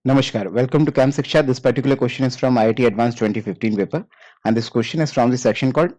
Namaskar. Welcome to Camp Siksha. This particular question is from IIT Advanced 2015 paper, and this question is from the section called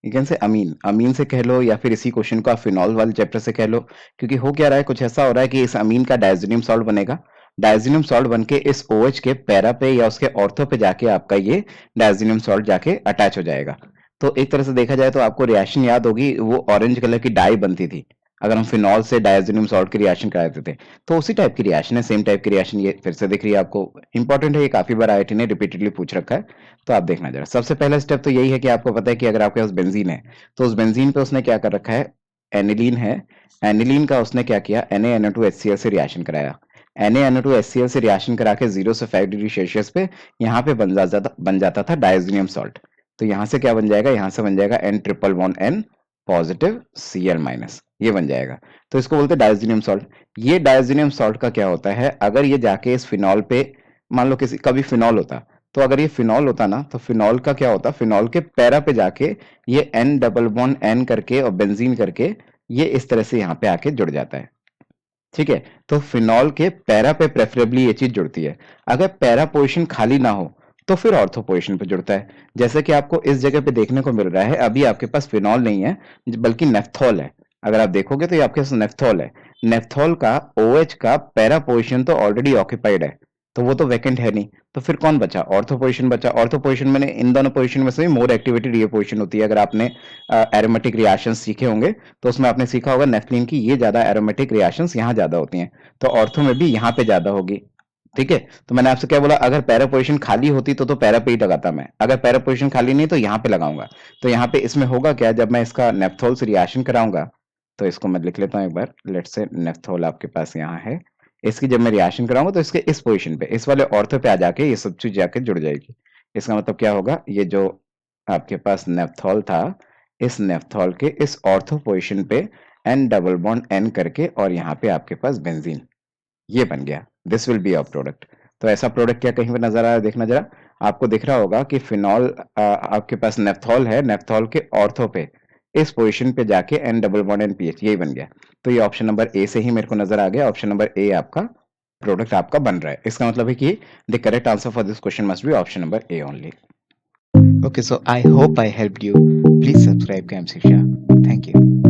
you can say अमीन अमीन से कह लो या फिर इसी question को आप phenol वाले chapter से कह लो, क्योंकि हो क्या रहा है, कुछ ऐसा हो रहा है कि इस अमीन का डायजोनियम सॉल्ट बनेगा। डायजोनियम सॉल्ट बनके इस OH के पैरा पे या उसके ऑर्थो पे जाके आपका ये डायजोनियम सॉल्ट जाके अटैच हो जाएगा। तो एक तरह से देखा जाए तो आपको रिएक्शन याद होगी, वो ऑरेंज कलर की डाई बनती थी अगर हम फिनॉल से डायजोनियम सॉल्ट की रिएक्शन कराते थे। तो उसी टाइप की रिएक्शन है, सेम टाइप की रिएक्शन ये फिर से दिख रही है आपको। इंपॉर्टेंट है, ये काफी बार आईआईटी ने रिपीटेडली पूछ रखा है, तो आप देखना जरा। सबसे पहला स्टेप तो यही है कि आपको पता है कि अगर आपके पास बेंजीन है तो उस बेंजीन पे उसने क्या कर रखा है, एनिलीन है। एनिलीन का उसने क्या किया, NaNO2HCl से रिएक्शन कराया। NaNO2HCl से रिएक्शन करा के 0 से 5 डिग्री सेल्सियस पे यहाँ पे बन जाता था डायजोनियम सॉल्ट। तो यहाँ से क्या बन जाएगा, यहाँ से बन जाएगा N triple bond N positive Cl minus, ये बन जाएगा। तो इसको बोलते हैं डायजोनियम सॉल्ट। ये डायजोनियम सॉल्ट का क्या होता है, अगर ये जाके इस फिनॉल पे, मान लो किसी कभी फिनॉल होता, तो अगर ये फिनॉल होता ना, तो फिनॉल का क्या होता, फिनॉल के पैरा पे जाके ये N डबल बॉन्ड N करके और बेंजीन करके ये इस तरह से यहाँ पे आके जुड़ जाता है। ठीक है, तो फिनॉल के पैरा पे प्रेफरेबली ये चीज जुड़ती है। अगर पैरा पोजीशन खाली ना हो तो फिर ऑर्थो पोजीशन पे जुड़ता है। जैसे कि आपको इस जगह पे देखने को मिल रहा है, अभी आपके पास फिनॉल नहीं है बल्कि नेफ्थॉल है। अगर आप देखोगे तो ये आपके पास नेफ्थॉल है। नेफ्थॉल का OH का पैरा पोजीशन तो ऑलरेडी ऑक्यूपाइड है, तो वो तो वैकेंट है नहीं। तो फिर कौन बचा, ऑर्थो पोजीशन बचा। ऑर्थो पोजीशन में इन दोनों पोजीशन में से मोर एक्टिवेटेड ये पोजीशन होती है। अगर आपने एरोमेटिक रिएक्शंस सीखे होंगे तो उसमें आपने सीखा होगा नेफ्थलीन की ये ज्यादा एरोमेटिक रिएक्शंस यहाँ ज्यादा होती हैं, तो ऑर्थो में भी यहाँ पे ज्यादा होगी। ठीक है, तो मैंने आपसे क्या बोला, अगर पैरा पोजीशन खाली होती तो पैरा पे ही लगाता मैं, अगर पैरा पोजीशन खाली नहीं तो यहाँ पे लगाऊंगा। तो यहाँ पे इसमें होगा क्या, जब मैं इसका नेफ्थोल से रिएक्शन कराऊंगा, तो इसको मैं लिख लेता हूँ एक बार। लेट से नेफ्थोल आपके पास यहाँ है, इसकी जब मैं रिएक्शन कराऊंगा तो इसके इस पोजीशन पे, इस वाले ऑर्थो पे आ जाके ये सब चीज जाके जुड़ जाएगी। इसका मतलब क्या होगा, ये जो आपके पास नेफ्थॉल था, इस नेफ्थॉल के इस ऑर्थो पोजीशन पे N डबल बॉन्ड N करके और यहाँ पे आपके पास बेंजीन, ये बन गया। This will be a product. तो ऐसा प्रोडक्ट क्या कहीं पर नजर आ रहा है, देखना जरा। आपको दिख रहा होगा कि फिनॉल आपके पास नेफ्थॉल है, नेफ्थॉल के ऑर्थो पे इस पोजीशन पे जाके N double bond N PH, यही बन गया। तो ये ऑप्शन नंबर ए से ही मेरे को नजर आ गया, ऑप्शन नंबर ए आपका प्रोडक्ट आपका बन रहा है। इसका मतलब है कि the correct answer for this question must be option number A only. Okay, so I hope I helped you. Please subscribe Camp Shiksha. Thank you.